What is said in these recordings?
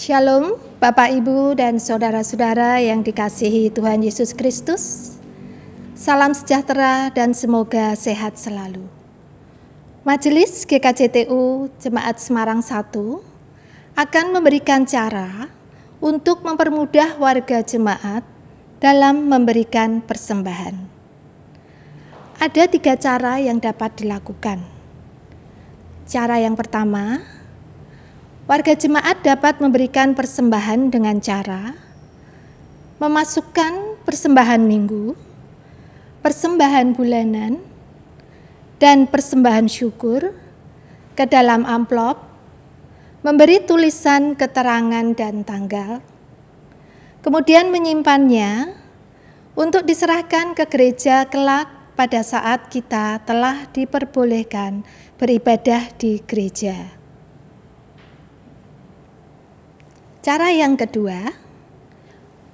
Shalom, Bapak, Ibu, dan saudara-saudara yang dikasihi Tuhan Yesus Kristus. Salam sejahtera dan semoga sehat selalu. Majelis GKJTU Jemaat Semarang 1 akan memberikan cara untuk mempermudah warga jemaat dalam memberikan persembahan. Ada 3 cara yang dapat dilakukan. Cara yang pertama, warga jemaat dapat memberikan persembahan dengan cara memasukkan persembahan minggu, persembahan bulanan, dan persembahan syukur ke dalam amplop, memberi tulisan keterangan dan tanggal, kemudian menyimpannya untuk diserahkan ke gereja kelak pada saat kita telah diperbolehkan beribadah di gereja. Cara yang kedua,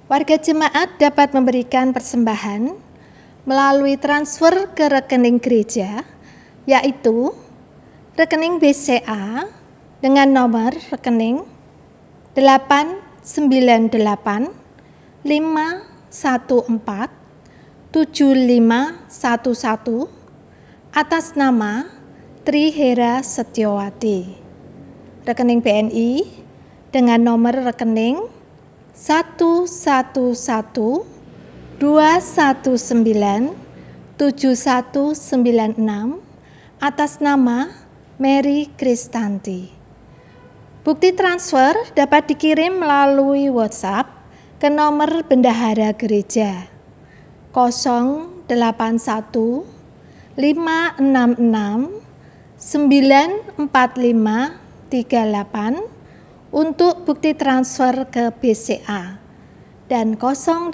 warga jemaat dapat memberikan persembahan melalui transfer ke rekening gereja, yaitu rekening BCA dengan nomor rekening 898 514 7511 atas nama Trihera Setiawati. Rekening BNI dengan nomor rekening 111-219-7196 atas nama Mary Kristanti. Bukti transfer dapat dikirim melalui WhatsApp ke nomor bendahara gereja 081 566 94538 untuk bukti transfer ke BCA dan 081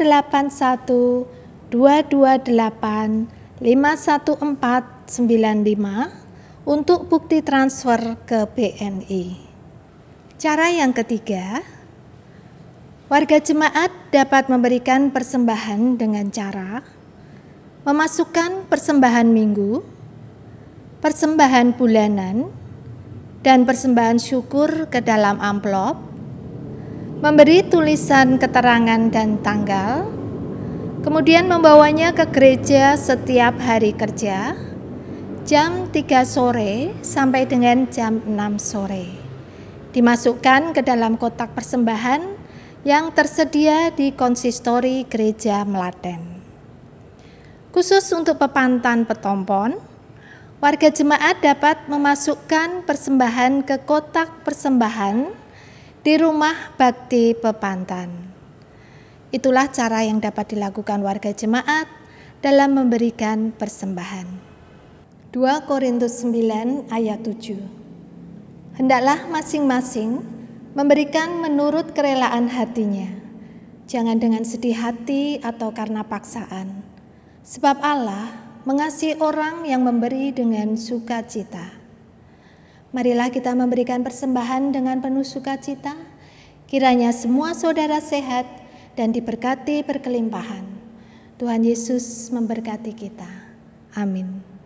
228 51495 untuk bukti transfer ke BNI. Cara yang ketiga, warga jemaat dapat memberikan persembahan dengan cara memasukkan persembahan minggu, persembahan bulanan, dan persembahan syukur ke dalam amplop, memberi tulisan keterangan dan tanggal, kemudian membawanya ke gereja setiap hari kerja, jam 3 sore sampai dengan jam 6 sore. Dimasukkan ke dalam kotak persembahan yang tersedia di konsistori gereja Melaten. Khusus untuk Pepantan Petompon, warga jemaat dapat memasukkan persembahan ke kotak persembahan di rumah bakti Pepantan. Itulah cara yang dapat dilakukan warga jemaat dalam memberikan persembahan. 2 Korintus 9 ayat 7. Hendaklah masing-masing memberikan menurut kerelaan hatinya, jangan dengan sedih hati atau karena paksaan, sebab Allah mengasihi orang yang memberi dengan sukacita. Marilah kita memberikan persembahan dengan penuh sukacita, kiranya semua saudara sehat dan diberkati berkelimpahan. Tuhan Yesus memberkati kita. Amin.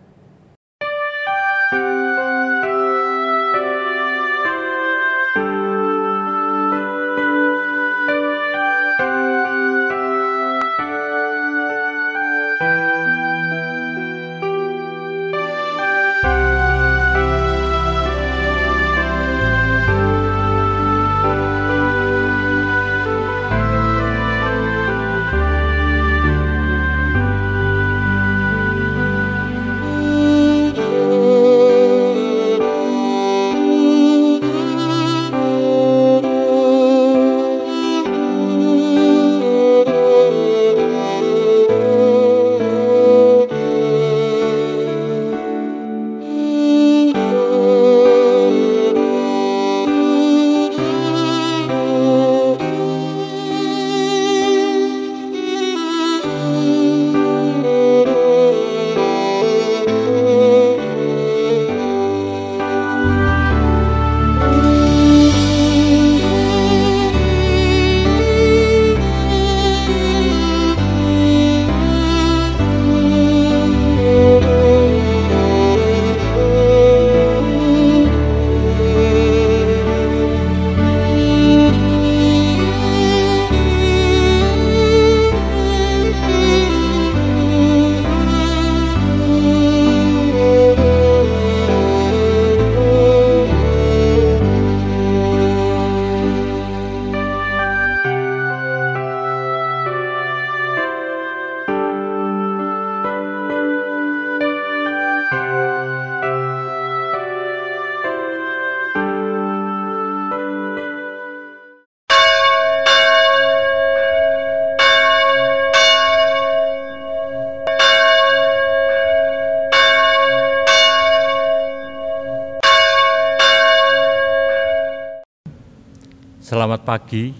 Selamat pagi,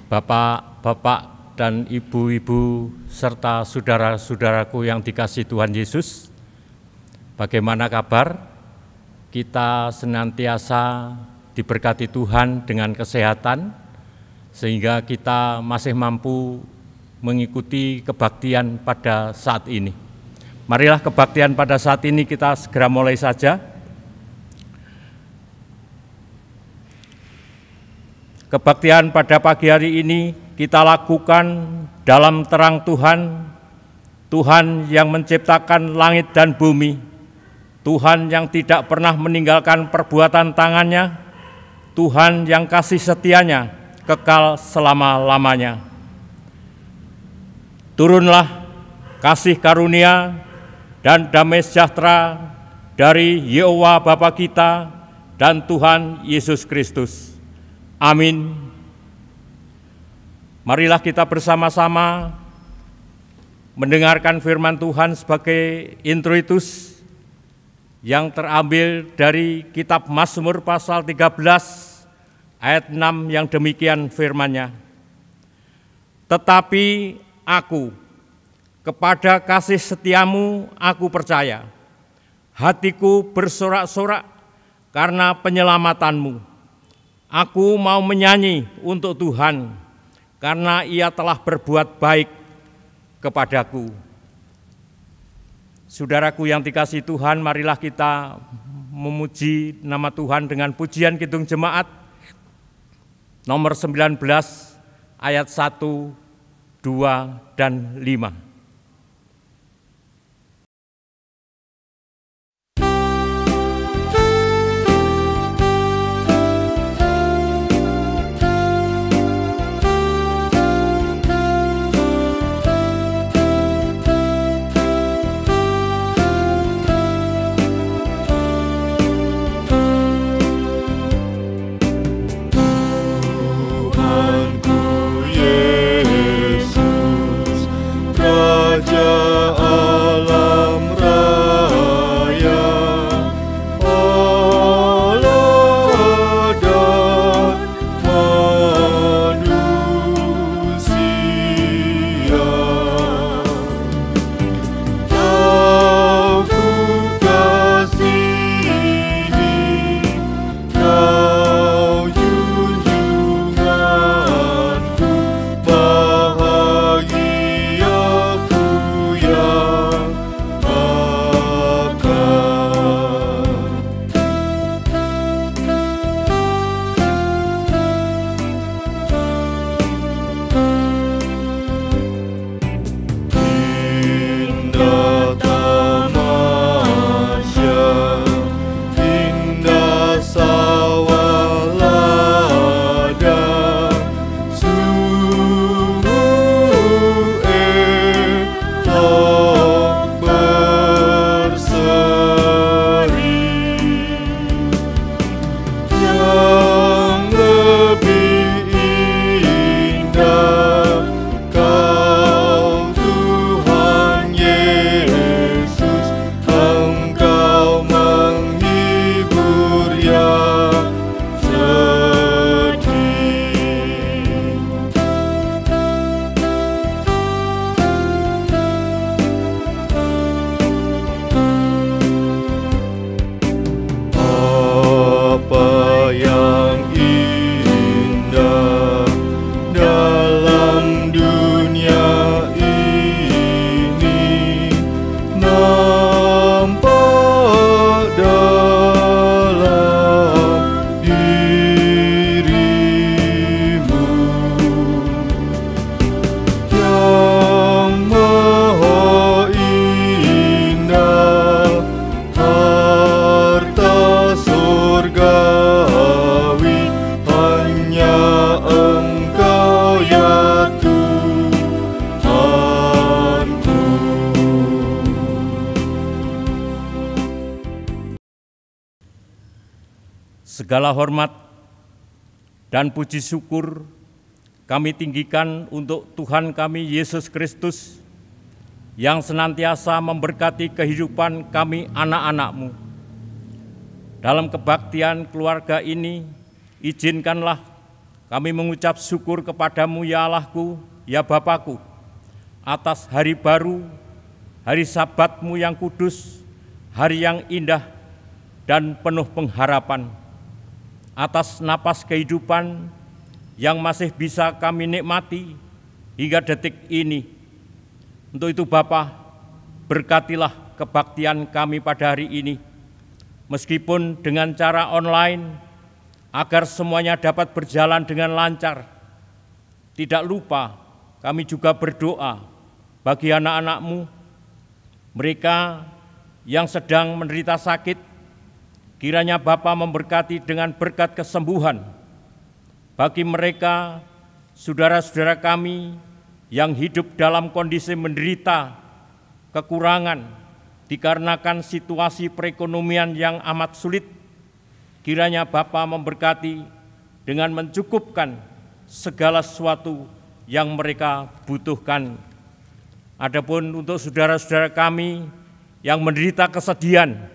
Bapak-bapak dan ibu-ibu serta saudara-saudaraku yang dikasihi Tuhan Yesus. Bagaimana kabar? Kita senantiasa diberkati Tuhan dengan kesehatan, sehingga kita masih mampu mengikuti kebaktian pada saat ini. Marilah kebaktian pada saat ini kita segera mulai saja. Kebaktian pada pagi hari ini kita lakukan dalam terang Tuhan, Tuhan yang menciptakan langit dan bumi, Tuhan yang tidak pernah meninggalkan perbuatan tangannya, Tuhan yang kasih setianya kekal selama-lamanya. Turunlah kasih karunia dan damai sejahtera dari Yehova Bapa kita dan Tuhan Yesus Kristus. Amin. Marilah kita bersama-sama mendengarkan firman Tuhan sebagai introitus yang terambil dari kitab Mazmur pasal 13 ayat 6 yang demikian firman-Nya. Tetapi aku, kepada kasih setiamu aku percaya, hatiku bersorak-sorak karena penyelamatanmu. Aku mau menyanyi untuk Tuhan, karena Ia telah berbuat baik kepadaku. Saudaraku yang dikasihi Tuhan, marilah kita memuji nama Tuhan dengan pujian Kidung Jemaat nomor 19 ayat 1, 2, dan 5. Segala hormat dan puji syukur kami tinggikan untuk Tuhan kami Yesus Kristus yang senantiasa memberkati kehidupan kami anak-anak-Mu. Dalam kebaktian keluarga ini, izinkanlah kami mengucap syukur kepadamu ya Allahku, ya Bapakku, atas hari baru, hari Sabat-Mu yang kudus, hari yang indah dan penuh pengharapan, atas napas kehidupan yang masih bisa kami nikmati hingga detik ini. Untuk itu Bapa, berkatilah kebaktian kami pada hari ini, meskipun dengan cara online, agar semuanya dapat berjalan dengan lancar. Tidak lupa kami juga berdoa bagi anak-anak-Mu, mereka yang sedang menderita sakit, kiranya Bapa memberkati dengan berkat kesembuhan. Bagi mereka, saudara-saudara kami yang hidup dalam kondisi menderita, kekurangan, dikarenakan situasi perekonomian yang amat sulit, kiranya Bapa memberkati dengan mencukupkan segala sesuatu yang mereka butuhkan. Adapun untuk saudara-saudara kami yang menderita kesedihan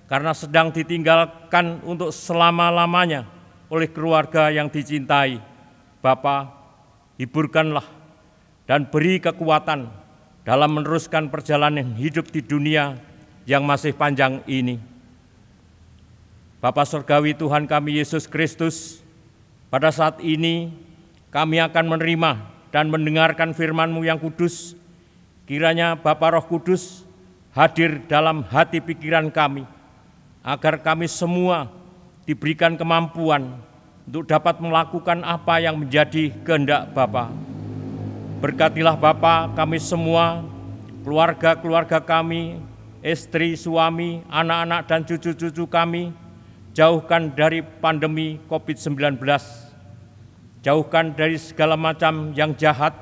karena sedang ditinggalkan untuk selama-lamanya oleh keluarga yang dicintai, Bapa, hiburkanlah dan beri kekuatan dalam meneruskan perjalanan hidup di dunia yang masih panjang ini. Bapa Surgawi Tuhan kami Yesus Kristus, pada saat ini kami akan menerima dan mendengarkan firman-Mu yang kudus. Kiranya Bapa Roh Kudus hadir dalam hati pikiran kami, agar kami semua diberikan kemampuan untuk dapat melakukan apa yang menjadi kehendak Bapa. Berkatilah Bapa kami semua, keluarga-keluarga kami, istri, suami, anak-anak dan cucu-cucu kami, jauhkan dari pandemi COVID-19, jauhkan dari segala macam yang jahat,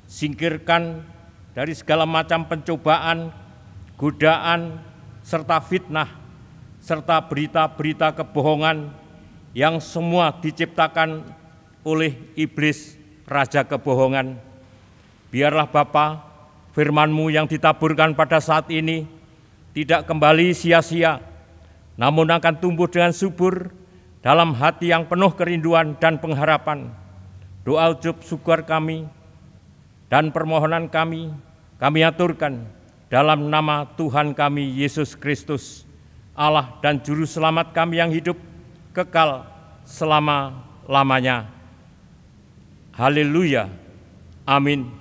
singkirkan dari segala macam pencobaan, godaan, serta fitnah, serta berita-berita kebohongan yang semua diciptakan oleh iblis, raja kebohongan. Biarlah Bapa, firman-Mu yang ditaburkan pada saat ini tidak kembali sia-sia, namun akan tumbuh dengan subur dalam hati yang penuh kerinduan dan pengharapan. Doa ujub syukur kami dan permohonan kami aturkan dalam nama Tuhan kami Yesus Kristus, Allah dan Juru Selamat kami yang hidup kekal selama-lamanya. Haleluya. Amin.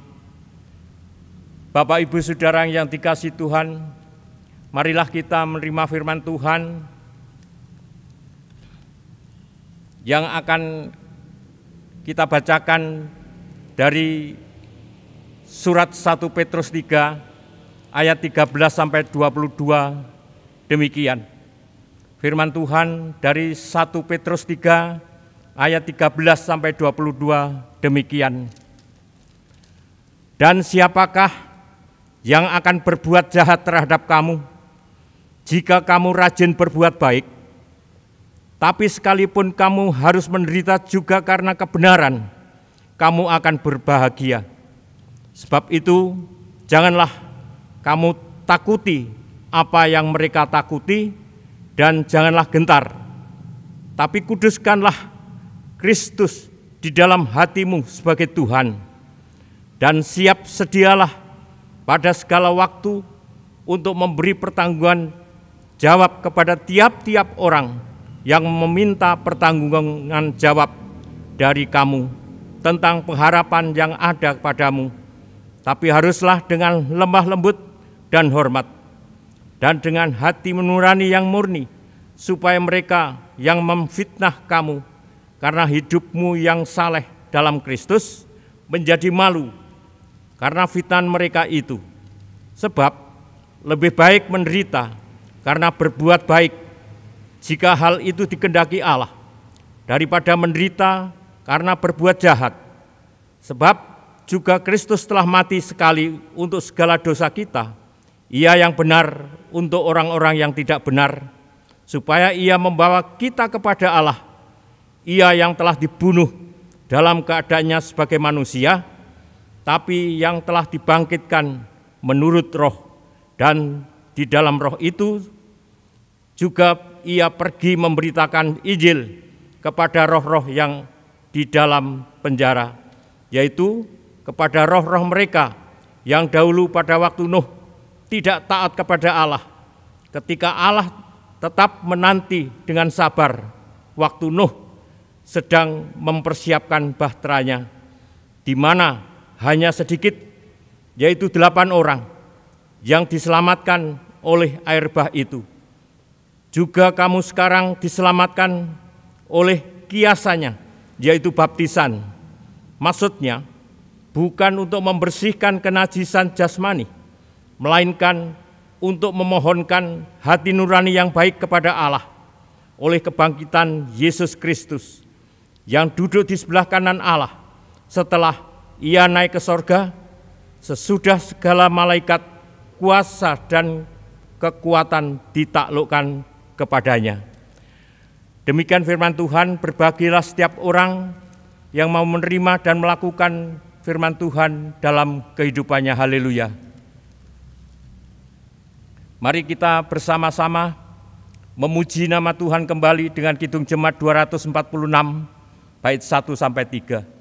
Bapak, Ibu, Saudara yang dikasihi Tuhan, marilah kita menerima firman Tuhan yang akan kita bacakan dari surat 1 Petrus 3 ayat 13 sampai 22 demikian. Firman Tuhan dari 1 Petrus 3 ayat 13 sampai 22 demikian. Dan siapakah yang akan berbuat jahat terhadap kamu jika kamu rajin berbuat baik? Tapi sekalipun kamu harus menderita juga karena kebenaran, kamu akan berbahagia. Sebab itu, janganlah kamu takuti apa yang mereka takuti, dan janganlah gentar. Tapi kuduskanlah Kristus di dalam hatimu sebagai Tuhan, dan siap sedialah pada segala waktu untuk memberi pertanggungan jawab kepada tiap-tiap orang yang meminta pertanggungan jawab dari kamu tentang pengharapan yang ada padamu. Tapi haruslah dengan lemah lembut dan hormat, dan dengan hati nurani yang murni, supaya mereka yang memfitnah kamu karena hidupmu yang saleh dalam Kristus menjadi malu karena fitnah mereka itu. Sebab lebih baik menderita karena berbuat baik, jika hal itu dikehendaki Allah, daripada menderita karena berbuat jahat. Sebab juga Kristus telah mati sekali untuk segala dosa kita, Ia yang benar untuk orang-orang yang tidak benar, supaya Ia membawa kita kepada Allah. Ia yang telah dibunuh dalam keadaannya sebagai manusia, tapi yang telah dibangkitkan menurut roh, dan di dalam roh itu juga Ia pergi memberitakan Injil kepada roh-roh yang di dalam penjara, yaitu kepada roh-roh mereka yang dahulu pada waktu Nuh tidak taat kepada Allah, ketika Allah tetap menanti dengan sabar waktu Nuh sedang mempersiapkan bahteranya, di mana hanya sedikit, yaitu 8 orang yang diselamatkan oleh air bah itu. Juga kamu sekarang diselamatkan oleh kiasannya, yaitu baptisan. Maksudnya bukan untuk membersihkan kenajisan jasmani, melainkan untuk memohonkan hati nurani yang baik kepada Allah oleh kebangkitan Yesus Kristus yang duduk di sebelah kanan Allah setelah Ia naik ke sorga sesudah segala malaikat, kuasa dan kekuatan ditaklukkan kepadanya. Demikian firman Tuhan. Berbahagialah setiap orang yang mau menerima dan melakukan firman Tuhan dalam kehidupannya. Haleluya. Mari kita bersama-sama memuji nama Tuhan kembali dengan Kidung Jemaat 246 bait 1 sampai 3.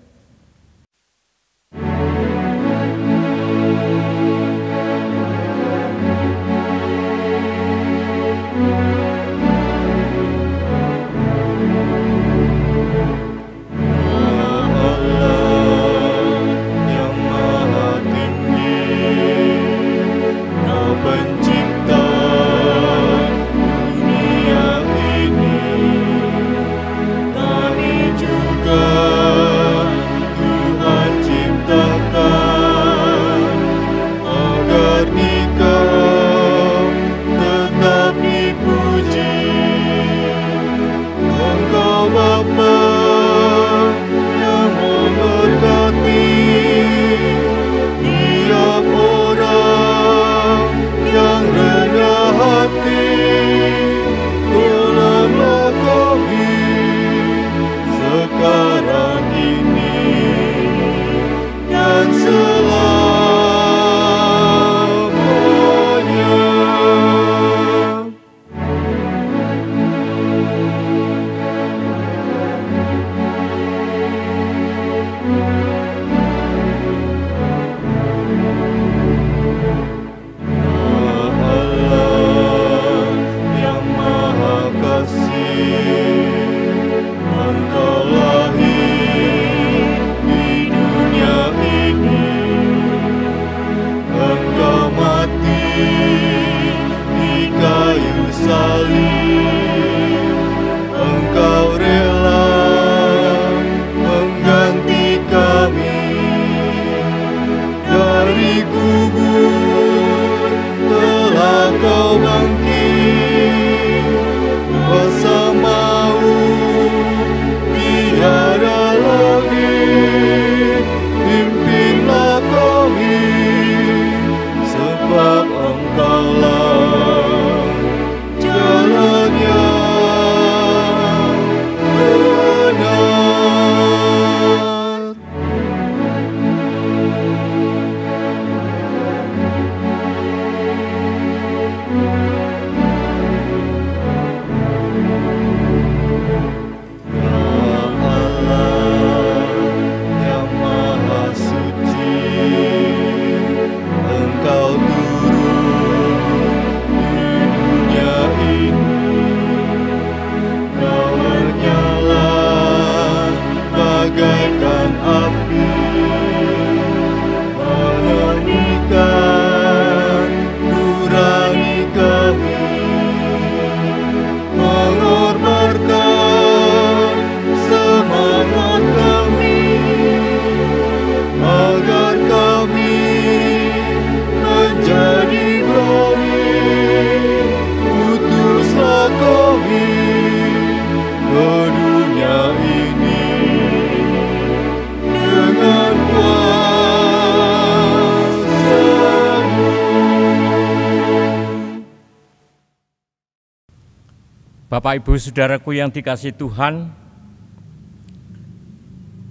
Bapak, Ibu, Saudaraku yang dikasihi Tuhan,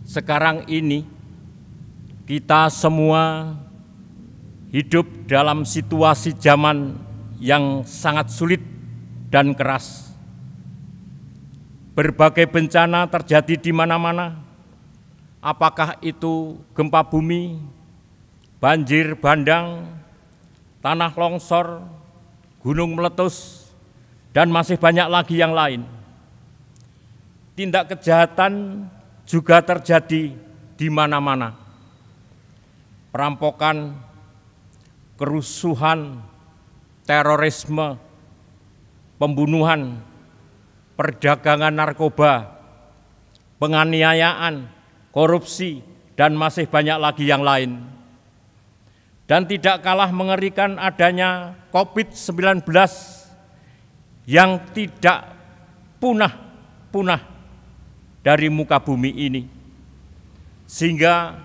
sekarang ini kita semua hidup dalam situasi zaman yang sangat sulit dan keras. Berbagai bencana terjadi di mana-mana, apakah itu gempa bumi, banjir bandang, tanah longsor, gunung meletus, dan masih banyak lagi yang lain. Tindak kejahatan juga terjadi di mana-mana. Perampokan, kerusuhan, terorisme, pembunuhan, perdagangan narkoba, penganiayaan, korupsi, dan masih banyak lagi yang lain. Dan tidak kalah mengerikan adanya COVID-19 yang tidak punah dari muka bumi ini. Sehingga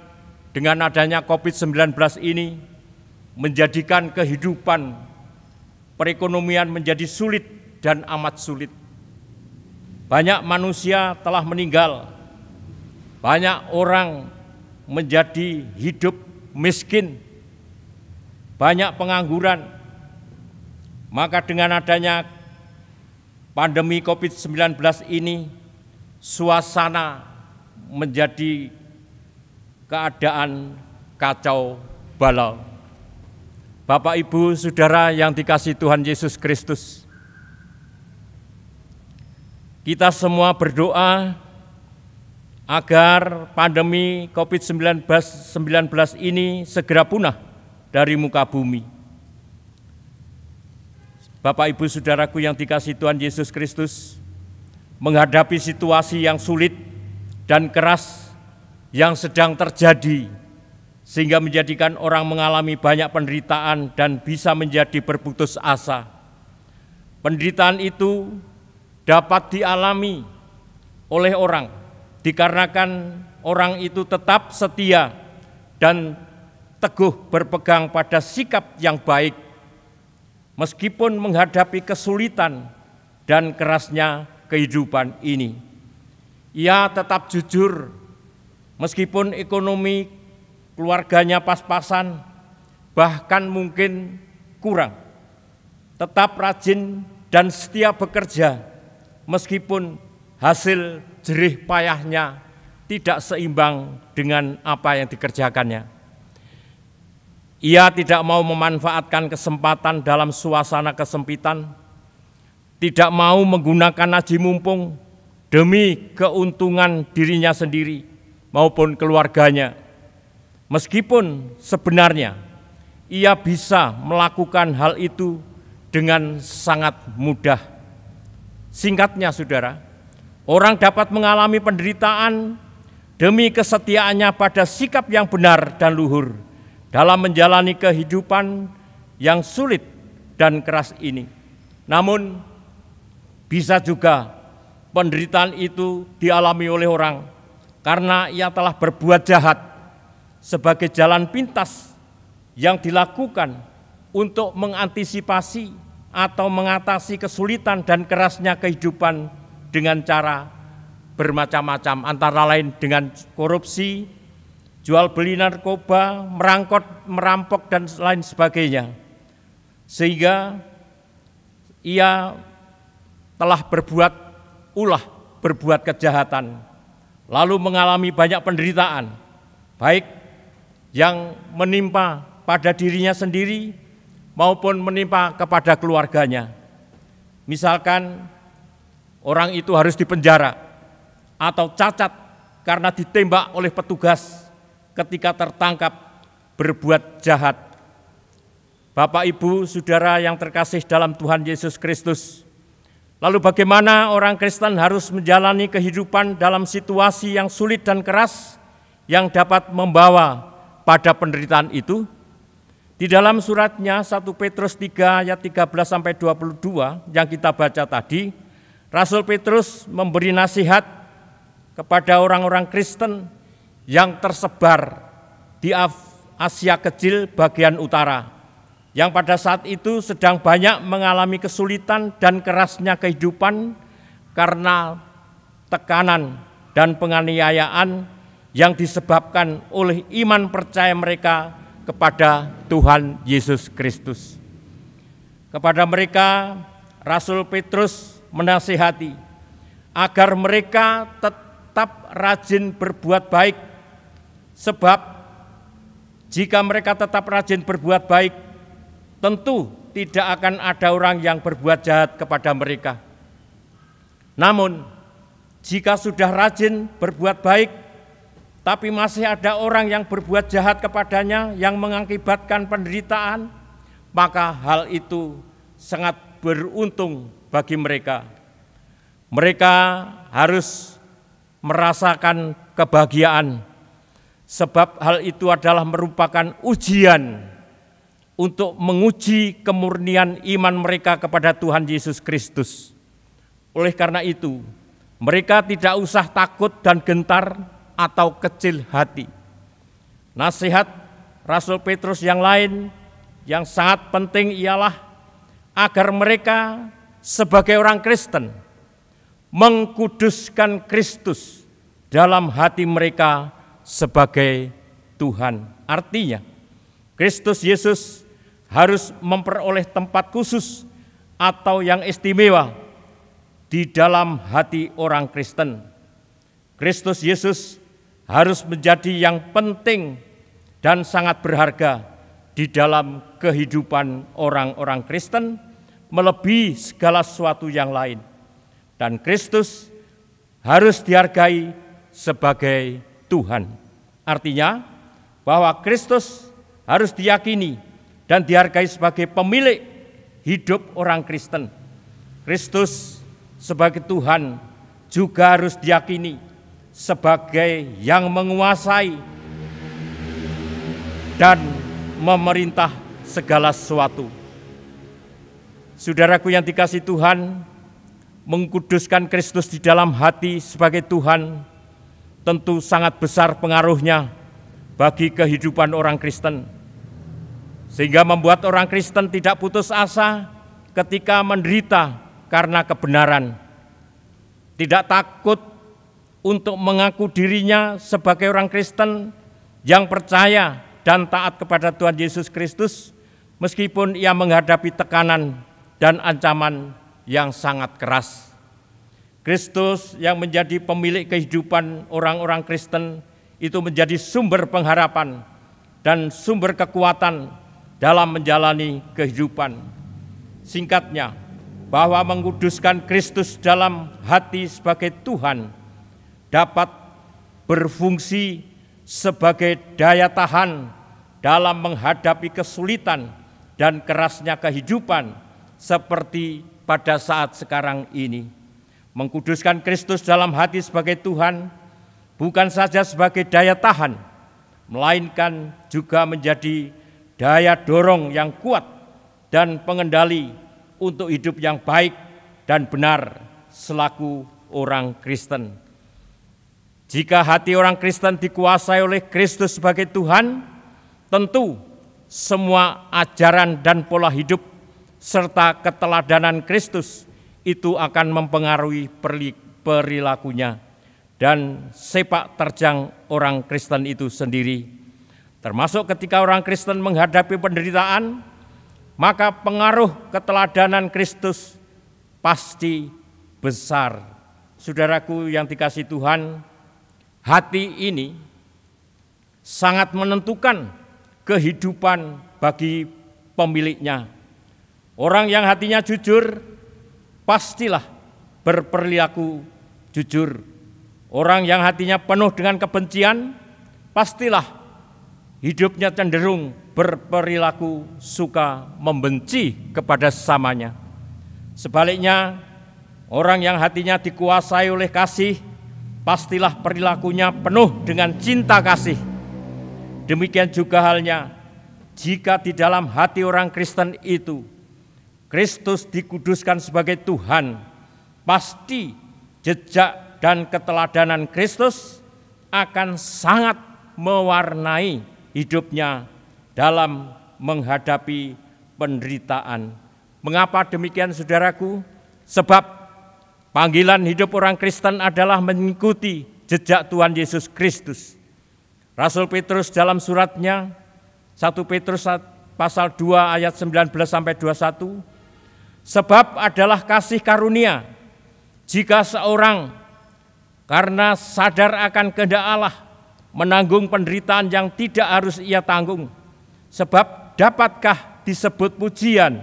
dengan adanya COVID-19 ini menjadikan kehidupan perekonomian menjadi sulit dan amat sulit. Banyak manusia telah meninggal, banyak orang menjadi hidup miskin, banyak pengangguran. Maka dengan adanya pandemi COVID-19 ini, suasana menjadi keadaan kacau balau. Bapak, Ibu, Saudara yang dikasihi Tuhan Yesus Kristus, kita semua berdoa agar pandemi COVID-19 ini segera punah dari muka bumi. Bapak, Ibu, Saudaraku yang dikasihi Tuhan Yesus Kristus, menghadapi situasi yang sulit dan keras yang sedang terjadi, sehingga menjadikan orang mengalami banyak penderitaan dan bisa menjadi berputus asa. Penderitaan itu dapat dialami oleh orang dikarenakan orang itu tetap setia dan teguh berpegang pada sikap yang baik meskipun menghadapi kesulitan dan kerasnya kehidupan ini. Ia tetap jujur meskipun ekonomi keluarganya pas-pasan, bahkan mungkin kurang. Tetap rajin dan setia bekerja meskipun hasil jerih payahnya tidak seimbang dengan apa yang dikerjakannya. Ia tidak mau memanfaatkan kesempatan dalam suasana kesempitan, tidak mau menggunakan aji mumpung demi keuntungan dirinya sendiri maupun keluarganya. Meskipun sebenarnya ia bisa melakukan hal itu dengan sangat mudah. Singkatnya, saudara, orang dapat mengalami penderitaan demi kesetiaannya pada sikap yang benar dan luhur dalam menjalani kehidupan yang sulit dan keras ini. Namun, bisa juga penderitaan itu dialami oleh orang karena ia telah berbuat jahat sebagai jalan pintas yang dilakukan untuk mengantisipasi atau mengatasi kesulitan dan kerasnya kehidupan dengan cara bermacam-macam, antara lain dengan korupsi, jual beli narkoba, merampok dan lain sebagainya. Sehingga ia telah berbuat kejahatan, lalu mengalami banyak penderitaan, baik yang menimpa pada dirinya sendiri maupun menimpa kepada keluarganya. Misalkan orang itu harus dipenjara atau cacat karena ditembak oleh petugas ketika tertangkap berbuat jahat. Bapak, Ibu, Saudara yang terkasih dalam Tuhan Yesus Kristus, lalu bagaimana orang Kristen harus menjalani kehidupan dalam situasi yang sulit dan keras yang dapat membawa pada penderitaan itu? Di dalam suratnya 1 Petrus 3 ayat 13-22 yang kita baca tadi, Rasul Petrus memberi nasihat kepada orang-orang Kristen yang tersebar di Asia Kecil bagian utara, yang pada saat itu sedang banyak mengalami kesulitan dan kerasnya kehidupan karena tekanan dan penganiayaan yang disebabkan oleh iman percaya mereka kepada Tuhan Yesus Kristus. Kepada mereka, Rasul Petrus menasihati agar mereka tetap rajin berbuat baik Sebab jika mereka tetap rajin berbuat baik, tentu tidak akan ada orang yang berbuat jahat kepada mereka. Namun, jika sudah rajin berbuat baik, tapi masih ada orang yang berbuat jahat kepadanya yang mengakibatkan penderitaan, maka hal itu sangat beruntung bagi mereka. Mereka harus merasakan kebahagiaan, sebab hal itu adalah merupakan ujian untuk menguji kemurnian iman mereka kepada Tuhan Yesus Kristus. Oleh karena itu, mereka tidak usah takut dan gentar atau kecil hati. Nasihat Rasul Petrus yang lain yang sangat penting ialah agar mereka sebagai orang Kristen mengkuduskan Kristus dalam hati mereka sebagai Tuhan. Artinya, Kristus Yesus harus memperoleh tempat khusus atau yang istimewa di dalam hati orang Kristen. Kristus Yesus harus menjadi yang penting dan sangat berharga di dalam kehidupan orang-orang Kristen, melebihi segala sesuatu yang lain. Dan Kristus harus dihargai sebagai Tuhan. Artinya bahwa Kristus harus diyakini dan dihargai sebagai pemilik hidup orang Kristen. Kristus sebagai Tuhan juga harus diyakini sebagai yang menguasai dan memerintah segala sesuatu. Saudaraku yang dikasihi Tuhan, mengkuduskan Kristus di dalam hati sebagai Tuhan tentu sangat besar pengaruhnya bagi kehidupan orang Kristen, sehingga membuat orang Kristen tidak putus asa ketika menderita karena kebenaran, tidak takut untuk mengaku dirinya sebagai orang Kristen yang percaya dan taat kepada Tuhan Yesus Kristus, meskipun ia menghadapi tekanan dan ancaman yang sangat keras. Kristus yang menjadi pemilik kehidupan orang-orang Kristen itu menjadi sumber pengharapan dan sumber kekuatan dalam menjalani kehidupan. Singkatnya, bahwa mengkuduskan Kristus dalam hati sebagai Tuhan dapat berfungsi sebagai daya tahan dalam menghadapi kesulitan dan kerasnya kehidupan seperti pada saat sekarang ini. Mengkuduskan Kristus dalam hati sebagai Tuhan bukan saja sebagai daya tahan, melainkan juga menjadi daya dorong yang kuat dan pengendali untuk hidup yang baik dan benar selaku orang Kristen. Jika hati orang Kristen dikuasai oleh Kristus sebagai Tuhan, tentu semua ajaran dan pola hidup serta keteladanan Kristus itu akan mempengaruhi perilakunya dan sepak terjang orang Kristen itu sendiri. Termasuk ketika orang Kristen menghadapi penderitaan, maka pengaruh keteladanan Kristus pasti besar. Saudaraku yang dikasihi Tuhan, hati ini sangat menentukan kehidupan bagi pemiliknya. Orang yang hatinya jujur pastilah berperilaku jujur. Orang yang hatinya penuh dengan kebencian pastilah hidupnya cenderung berperilaku suka membenci kepada sesamanya. Sebaliknya, orang yang hatinya dikuasai oleh kasih pastilah perilakunya penuh dengan cinta kasih. Demikian juga halnya jika di dalam hati orang Kristen itu Kristus dikuduskan sebagai Tuhan, pasti jejak dan keteladanan Kristus akan sangat mewarnai hidupnya dalam menghadapi penderitaan. Mengapa demikian, saudaraku? Sebab panggilan hidup orang Kristen adalah mengikuti jejak Tuhan Yesus Kristus. Rasul Petrus dalam suratnya 1 Petrus pasal 2 ayat 19 sampai 21, sebab adalah kasih karunia jika seorang karena sadar akan kehendak Allah menanggung penderitaan yang tidak harus ia tanggung. Sebab dapatkah disebut pujian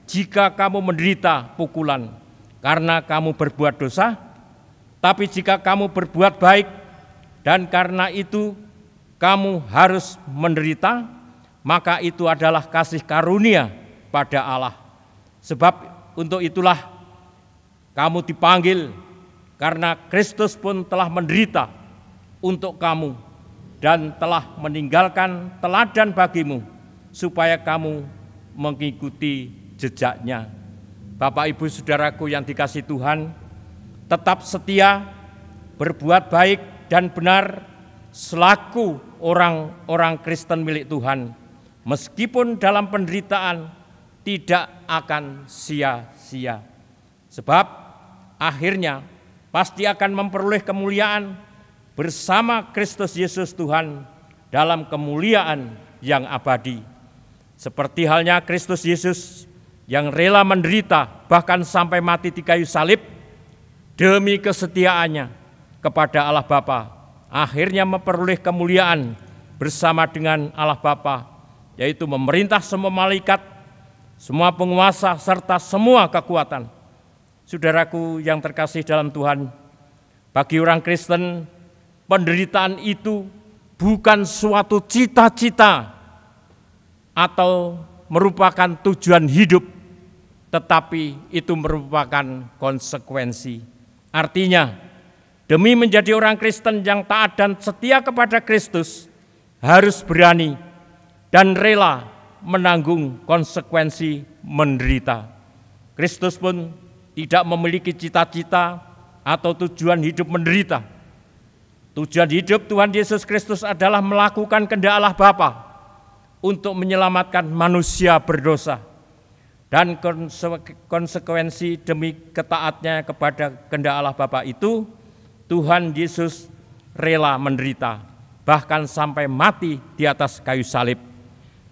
jika kamu menderita pukulan karena kamu berbuat dosa? Tapi jika kamu berbuat baik dan karena itu kamu harus menderita, maka itu adalah kasih karunia pada Allah. Sebab untuk itulah kamu dipanggil, karena Kristus pun telah menderita untuk kamu dan telah meninggalkan teladan bagimu, supaya kamu mengikuti jejaknya. Bapak, Ibu, Saudaraku yang dikasihi Tuhan, tetap setia, berbuat baik dan benar selaku orang-orang Kristen milik Tuhan, meskipun dalam penderitaan tidak akan sia-sia. Sebab akhirnya pasti akan memperoleh kemuliaan bersama Kristus Yesus Tuhan dalam kemuliaan yang abadi. Seperti halnya Kristus Yesus yang rela menderita bahkan sampai mati di kayu salib demi kesetiaannya kepada Allah Bapa, akhirnya memperoleh kemuliaan bersama dengan Allah Bapa, yaitu memerintah semua malaikat, semua penguasa, serta semua kekuatan. Saudaraku yang terkasih dalam Tuhan, bagi orang Kristen, penderitaan itu bukan suatu cita-cita atau merupakan tujuan hidup, tetapi itu merupakan konsekuensi. Artinya, demi menjadi orang Kristen yang taat dan setia kepada Kristus, harus berani dan rela menanggung konsekuensi menderita. Kristus pun tidak memiliki cita-cita atau tujuan hidup menderita. Tujuan hidup Tuhan Yesus Kristus adalah melakukan kehendak Allah Bapa untuk menyelamatkan manusia berdosa, dan konsekuensi demi ketaatnya kepada kehendak Allah Bapa itu, Tuhan Yesus rela menderita, bahkan sampai mati di atas kayu salib.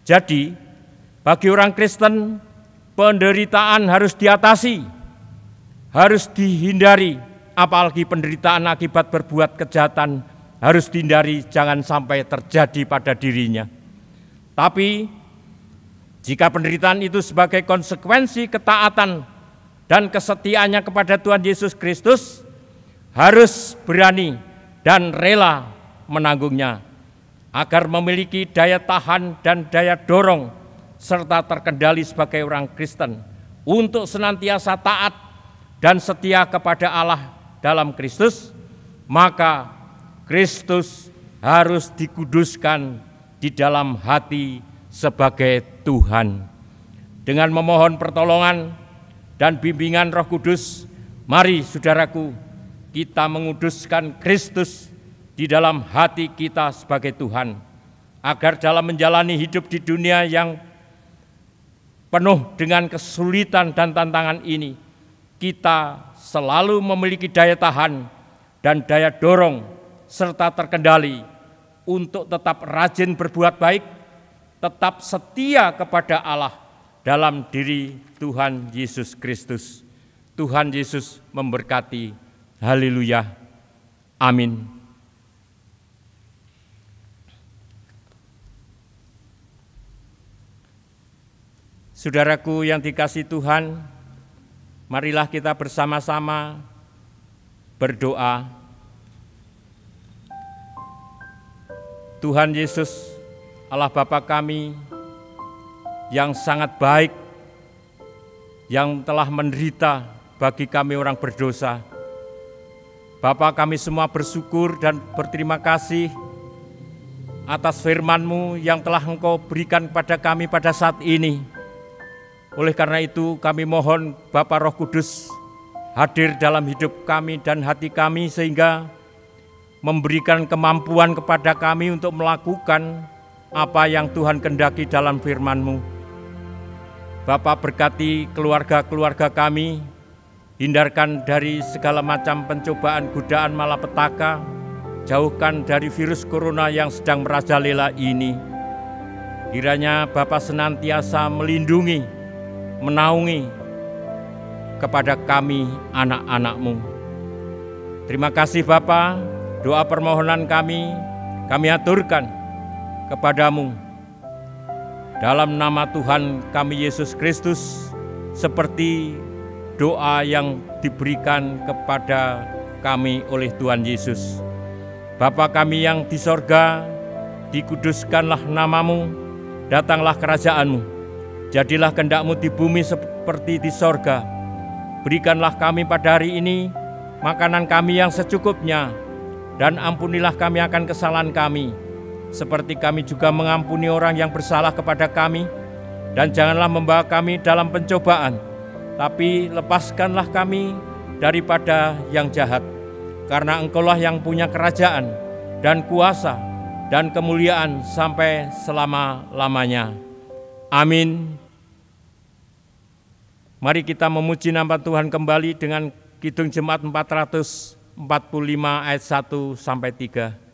Jadi, bagi orang Kristen, penderitaan harus diatasi, harus dihindari, apalagi penderitaan akibat berbuat kejahatan harus dihindari, jangan sampai terjadi pada dirinya. Tapi, jika penderitaan itu sebagai konsekuensi ketaatan dan kesetiaannya kepada Tuhan Yesus Kristus, harus berani dan rela menanggungnya, agar memiliki daya tahan dan daya dorong, serta terkendali sebagai orang Kristen, untuk senantiasa taat dan setia kepada Allah dalam Kristus. Maka Kristus harus dikuduskan di dalam hati sebagai Tuhan. Dengan memohon pertolongan dan bimbingan Roh Kudus, mari saudaraku, kita menguduskan Kristus di dalam hati kita sebagai Tuhan, agar dalam menjalani hidup di dunia yang penuh dengan kesulitan dan tantangan ini, kita selalu memiliki daya tahan dan daya dorong serta terkendali untuk tetap rajin berbuat baik, tetap setia kepada Allah dalam diri Tuhan Yesus Kristus. Tuhan Yesus memberkati. Haleluya. Amin. Saudaraku yang dikasihi Tuhan, marilah kita bersama-sama berdoa. Tuhan Yesus, Allah Bapa kami yang sangat baik, yang telah menderita bagi kami orang berdosa. Bapa, kami semua bersyukur dan berterima kasih atas firman-Mu yang telah Engkau berikan kepada kami pada saat ini. Oleh karena itu kami mohon Bapa Roh Kudus hadir dalam hidup kami dan hati kami, sehingga memberikan kemampuan kepada kami untuk melakukan apa yang Tuhan kehendaki dalam firman-Mu. Bapa, berkati keluarga-keluarga kami, hindarkan dari segala macam pencobaan, godaan, malapetaka, jauhkan dari virus corona yang sedang merajalela ini. Kiranya Bapa senantiasa melindungi, menaungi kepada kami anak-anak-Mu. Terima kasih Bapa, doa permohonan kami kami aturkan kepadamu dalam nama Tuhan kami Yesus Kristus, seperti doa yang diberikan kepada kami oleh Tuhan Yesus. Bapa kami yang di sorga, dikuduskanlah namamu, datanglah kerajaanmu, jadilah kehendak-mu di bumi seperti di sorga. Berikanlah kami pada hari ini makanan kami yang secukupnya, dan ampunilah kami akan kesalahan kami, seperti kami juga mengampuni orang yang bersalah kepada kami. Dan janganlah membawa kami dalam pencobaan, tapi lepaskanlah kami daripada yang jahat. Karena Engkaulah yang punya kerajaan dan kuasa dan kemuliaan sampai selama-lamanya. Amin. Mari kita memuji nama Tuhan kembali dengan Kidung Jemaat 445 ayat 1 sampai 3.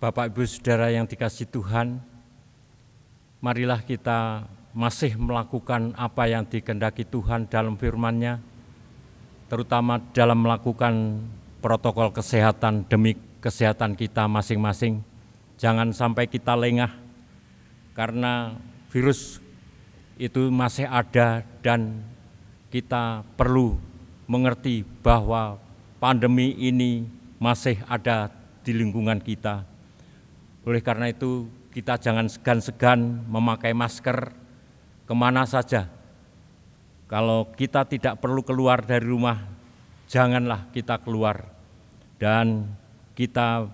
Bapak, Ibu, Saudara yang dikasihi Tuhan, marilah kita masih melakukan apa yang dikehendaki Tuhan dalam firman-Nya. terutama dalam melakukan protokol kesehatan demi kesehatan kita masing-masing. Jangan sampai kita lengah karena virus itu masih ada dan kita perlu mengerti bahwa pandemi ini masih ada di lingkungan kita. Oleh karena itu kita jangan segan-segan memakai masker kemana saja. Kalau kita tidak perlu keluar dari rumah, janganlah kita keluar. Dan kita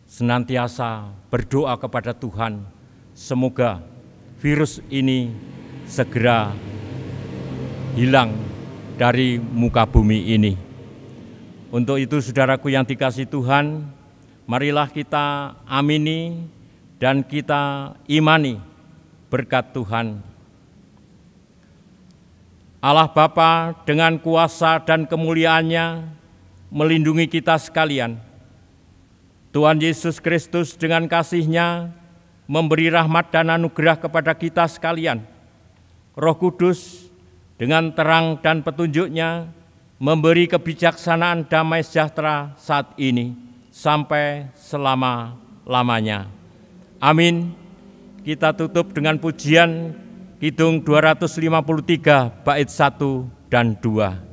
senantiasa berdoa kepada Tuhan, semoga virus ini segera hilang dari muka bumi ini. Untuk itu saudaraku yang dikasihi Tuhan, marilah kita amini dan kita imani berkat Tuhan. Allah Bapa dengan kuasa dan kemuliaannya melindungi kita sekalian. Tuhan Yesus Kristus dengan kasih-Nya memberi rahmat dan anugerah kepada kita sekalian. Roh Kudus dengan terang dan petunjuk-Nya memberi kebijaksanaan damai sejahtera saat ini sampai selama-lamanya. Amin. Kita tutup dengan pujian Kidung 253 bait 1 dan 2.